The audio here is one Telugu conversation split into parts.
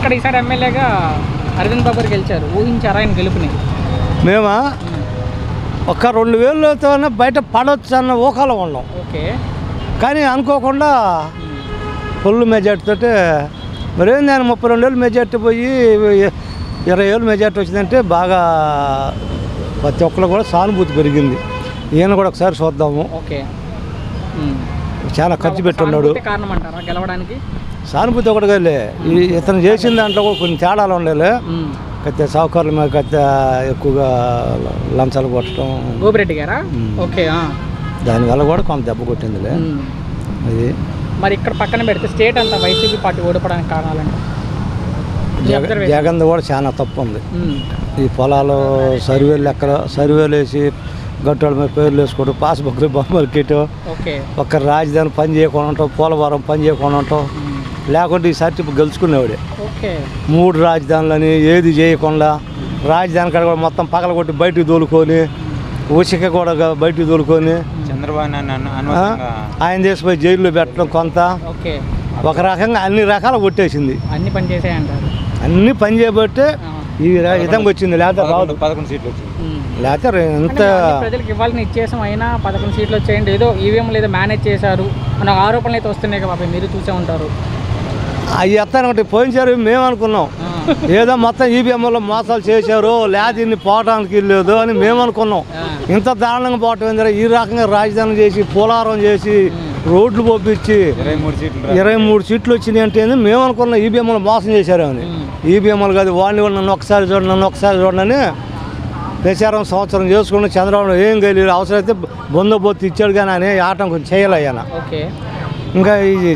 ఇక్కడ ఈసారి ఎమ్మెల్యేగా అరవింద్ బాబు గారు గెలిచారు, ఊహించారా ఆయన గెలుపుని? మేమా ఒక 2000 బయట పడవచ్చు అన్న ఊహలో ఉన్నాం. ఓకే. కానీ అనుకోకుండా ఫుల్ మెజార్టీతో మరేంది ఆయన 32,000 మెజార్టీ పోయి 20,000 మెజార్టీ వచ్చిందంటే బాగా ప్రతి ఒక్కరు కూడా సానుభూతి పెరిగింది. ఈయన కూడా ఒకసారి చూద్దాము. ఓకే. చాలా ఖర్చు పెట్టున్నాడు. కారణం అంటారా గెలవడానికి? సానుభూతి ఒకటిగా ఇతను చేసిన దాంట్లో కూడా కొన్ని తేడాలు ఉండేలే. కత్తి సౌకర్యాల మీద కత్తి ఎక్కువగా లంచాలు కొట్టడం. గోపిరెడ్డి గారా? ఓకే. దానివల్ల కూడా కొంత దెబ్బ కొట్టిందిలే. అది మరి ఇక్కడ పక్కన పెడితే స్టేట్ అంతా వైసీపీ పార్టీ ఓడిపోవడానికి కారణాలంటే జగన్ కూడా చాలా తప్పు ఉంది. ఈ పొలాలు సర్వేలు వేసి గట్టుల మీద పేర్లు వేసుకోవడం, పాస్బుక్లు బొమ్మలు కిట్టో, ఒక్క రాజధాని పని చేయకుండా ఉంటాం, పోలవరం పని చేయకుండా ఉంటాం. లేకుంటే ఈ సర్టిఫికెట్ గెలుచుకునేవాడే. 3 రాజధానులని ఏది చేయకుండా రాజధాని కాడ కూడా మొత్తం పగలగొట్టి బయటికి తోలుకొని, ఉచిక కూడా బయటికి తోలుకొని ఆయన తీసుకుపోయి జైల్లో పెట్టడం కొంత ఒక రకంగా అన్ని రకాలు కొట్టేసింది. అన్ని పని చేయబట్టే ఈ విధంగా వచ్చింది. లేకపోతే 11 సీట్లు వచ్చింది. లేకపోతే ఎంత ప్రజలకు ఇవ్వాలని ఇచ్చేసాం, అయినా 11 సీట్లు వచ్చేయండి. ఏదో ఈవీఎం లేదా మేనేజ్ చేశారు అన్న ఆరోపణలు అయితే వస్తున్నాయి కదా, మీరు చూసే ఉంటారు. అవి ఎత్తానంటే పోయించారు మేము అనుకున్నాం. ఏదో మొత్తం ఈవీఎంలో మోసాలు చేశారు, లేదా ఇన్ని పోవడానికి లేదు అని మేము అనుకున్నాం. ఇంత దారుణంగా పోవటం ఏంటంటే ఈ రకంగా రాజధాని చేసి పోలవరం చేసి రోడ్లు పంపించి 23 సీట్లు వచ్చినాయి అంటే మేము అనుకున్నాం ఈవీఎంలో మోసం చేశారు అని. ఈవీఎంలు కాదు, వాడిని నన్ను ఒకసారి చూడండి ప్రచారం సంవత్సరం చేసుకుని చంద్రబాబు ఏం కలిగి అవసరమైతే బందోబస్తు ఇచ్చాడు కానీ అని ఆటంకం చేయలేయన. ఇంకా ఈ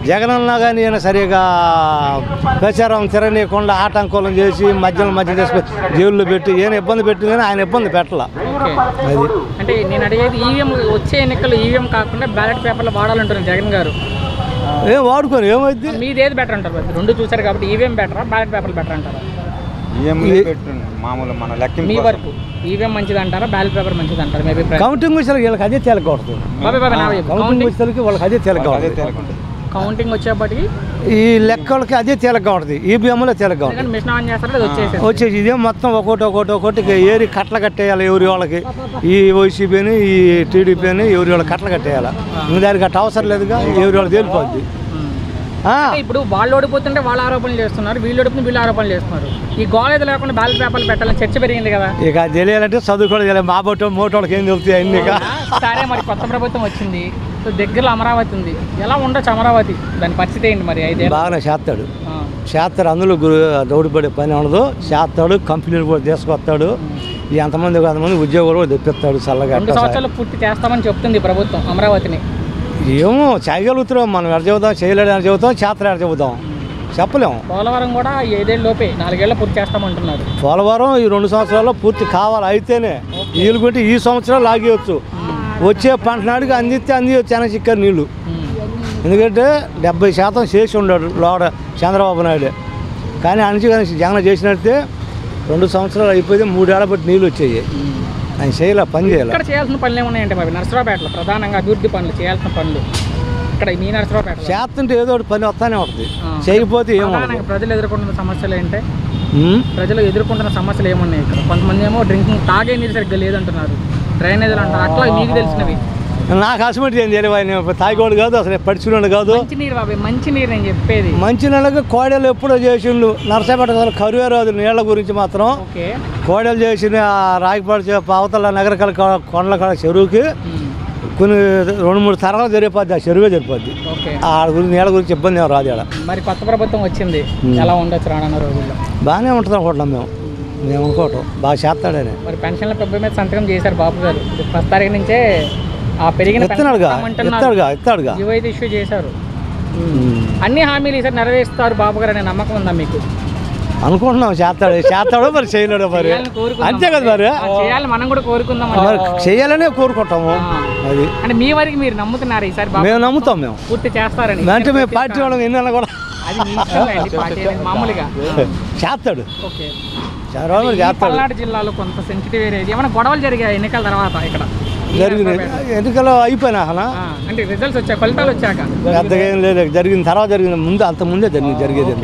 జగనన్న కానీ ఈయన సరిగా ప్రచారం తిరగనీయకుండా ఆటంకం చేసి మధ్య చేసి జైల్లో పెట్టి ఈయన ఇబ్బంది పెట్టి కానీ ఆయన ఇబ్బంది పెట్టాల. అది అంటే నేను అడిగేది ఈవీఎం వచ్చే ఎన్నికల్లో ఈవీఎం కాకుండా బ్యాలెట్ పేపర్లు వాడాలంటున్నారు జగన్ గారు. ఏం వాడుకోరు ఏమైంది? మీది ఏది బెటర్ అంటారు? రెండు చూసారు కాబట్టి ఈవీఎం బెటరా బ్యాలెట్ పేపర్లు బెటర్ అంటారా? మీ వరకు ఈవీఎం మంచిది అంటారా బ్యాలెట్ పేపర్ మంచిది అంటారా? మేబీ కౌంటింగ్ వచ్చేసరికి వీళ్ళకి అదే తేలకూడదు. కౌంటింగ్ వచ్చేసరికి వాళ్ళకి అదే తేలకూడదు. కౌంటింగ్ వచ్చేప్పటికి ఈ లెక్కలకి అదే తేలగా ఉంటుంది. ఈవీఎంలో తేలగా ఉంటుంది. మిషన్ ఆన్ చేస్తారు వచ్చేసి ఇదే మొత్తం ఒకటి ఏరి కట్టలు కట్టేయాలి ఎవరి వాళ్ళకి. ఈ వైసీపీని ఈ టీడీపీని ఎవరి వాళ్ళకి కట్టలు కట్టేయాలి. ఇంకా దానికి గట్ట అవసరం లేదుగా, ఎవరి వాళ్ళు తేలిపోద్ది. ఇప్పుడు వాళ్ళు ఓడిపోతుంటే వాళ్ళ ఆరోపణలు చేస్తున్నారు, వీళ్ళు ఓడిపోతే వీళ్ళు ఆరోపణలు చేస్తున్నారు. ఈ గోళ లేకుండా బ్యాలెట్ పేపర్లు పెట్టాలని చర్చ పెరిగింది కదా. ఇక తెలియాలంటే చదువుకోవడం మా బొట్టు మోటోళ్ళకి ఏం తెలుస్తాయి అన్ని. సరే, మరి కొత్త ప్రభుత్వం వచ్చింది, దగ్గరలో అమరావతి ఉంది, ఎలా ఉండొచ్చు అమరావతి? దాని పరిస్థితి ఏంటి మరి? అయితే బాగానే చేస్తాడు అందులో దౌడిపడే పని ఉండదు. చేస్తాడు, కంపెనీలు కూడా తీసుకొస్తాడు, ఎంతమంది కొంతమంది ఉద్యోగాలు కూడా తెప్పిస్తాడు. చల్లగా 2 సంవత్సరాలు పూర్తి చేస్తామని చెప్తుంది ప్రభుత్వం అమరావతిని. ఏమో చేయగలుగుతున్నాం మనం, ఎడ చెబుతాం, చేయలేడు అని చెబుతాం, చేతలు ఎడ చెబుతాం, చెప్పలేము. పోలవరం కూడా 5 ఏళ్ళ లోపే 4 ఏళ్ళ పూర్తి చేస్తామంటున్నారు. పోలవరం ఈ 2 సంవత్సరాల్లో పూర్తి కావాలి. అయితేనే వీళ్ళుకుంటే ఈ సంవత్సరాలు లాగేయచ్చు. వచ్చే పంట నాటికి అందివచ్చు చెనచిక్కర్ నీళ్ళు. ఎందుకంటే 70% చేసి ఉన్నాడు లోడ చంద్రబాబు నాయుడు. కానీ జగన్ చేసినట్టే 2 సంవత్సరాలు అయిపోతే 3 ఏళ్ళ బట్టి నీళ్ళు వచ్చాయి. ఆయన చేయాల పని చేయాలి. ఇక్కడ చేయాల్సిన పనులు ఏమున్నాయంటే మరి నర్సరావుపేటలో ప్రధానంగా అభివృద్ధి పనులు చేయాల్సిన పనులు ఇక్కడ మీ నర్సరావుపేట చేస్తుంటే ఏదో ఒకటి పని వస్తానే ఉంటుంది. చేయకపోతే ఏమన్నా ప్రజలు ఎదుర్కొంటున్న సమస్యలు ఏంటంటే ప్రజలు ఎదుర్కొంటున్న సమస్యలు ఏమున్నాయి ఇక్కడ? కొంతమంది ఏమో డ్రింకింగ్ తాగే నీరు సరిగ్గా లేదంటున్నారు, డ్రైనేజీలు అంటారు. అట్లా మీకు తెలిసినవి నాకు అసలు ఏం తెలియదు. ఆయన తాగోడు కాదు, అసలు పడిచున్నాడు కాదు. మంచి నీరు నేను చెప్పేది. మంచి నీళ్ళకి కోడలు ఎప్పుడో చేసిండు. నర్సరావుపేట అసలు కరువే రాదు నీళ్ల గురించి మాత్రం. కోడలు చేసిన రాగిపాడు అవతల నగరకల కొండల కాడ చెరువుకి కొన్ని 2-3 తరాలు జరిగిపోద్ది, ఆ చెరువే జరిపోద్ది. ఆ గురించి నీళ్ళ గురించి ఇబ్బంది ఏమో రాదు. మరి కొత్త ప్రభుత్వం వచ్చింది, ఎలా ఉండొచ్చు రానున్న రోజుల్లో? బాగానే ఉంటుంది అనుకుంటున్నాం మేము అనుకోవటం. బాగా చేస్తాడని. మరి పెన్షన్ల ప్రభుత్వం మీద సంతకం చేశారు బాబు గారు. 1 తారీఖు నుంచే ఆ పెరిగిన ఇస్తాడుగా ఇష్యూ చేశారు. అన్ని హామీలు ఈసారి నెరవేరుస్తారు బాబు గారు అనే నమ్మకం ఉందా మీకు? అనుకుంటున్నాం చేస్తాడో మరి చేయలేడో మరి, అంతే కదా. మరి చేయాలి, మనం కూడా కోరుకుందాం, చేయాలనే కోరుకుంటాము. అది అంటే మీ వరకు మీరు నమ్ముతున్నారు ఈసారి? మేము నమ్ముతాం, మేము పూర్తి చేస్తారని. అంటే మేము పార్టీ వాళ్ళం ఎన్నైనా కూడా అది మీ ఇష్టం అండి, పార్టీ మామూలుగా చేస్తాడు. పల్నాడు జిల్లాలో కొంత సెన్సిటివ్ ఏరియా, ఏమైనా గొడవలు జరిగాయి ఎన్నికల తర్వాత? ఇక్కడ జరిగినాయి ఎన్నికలు అయిపోయినా అంటే రిజల్ట్స్ వచ్చాక, ఫలితాలు వచ్చాక పెద్దగా ఏం లేదు. జరిగిన తర్వాత జరిగిన ముందు అంత ముందే జరిగేది.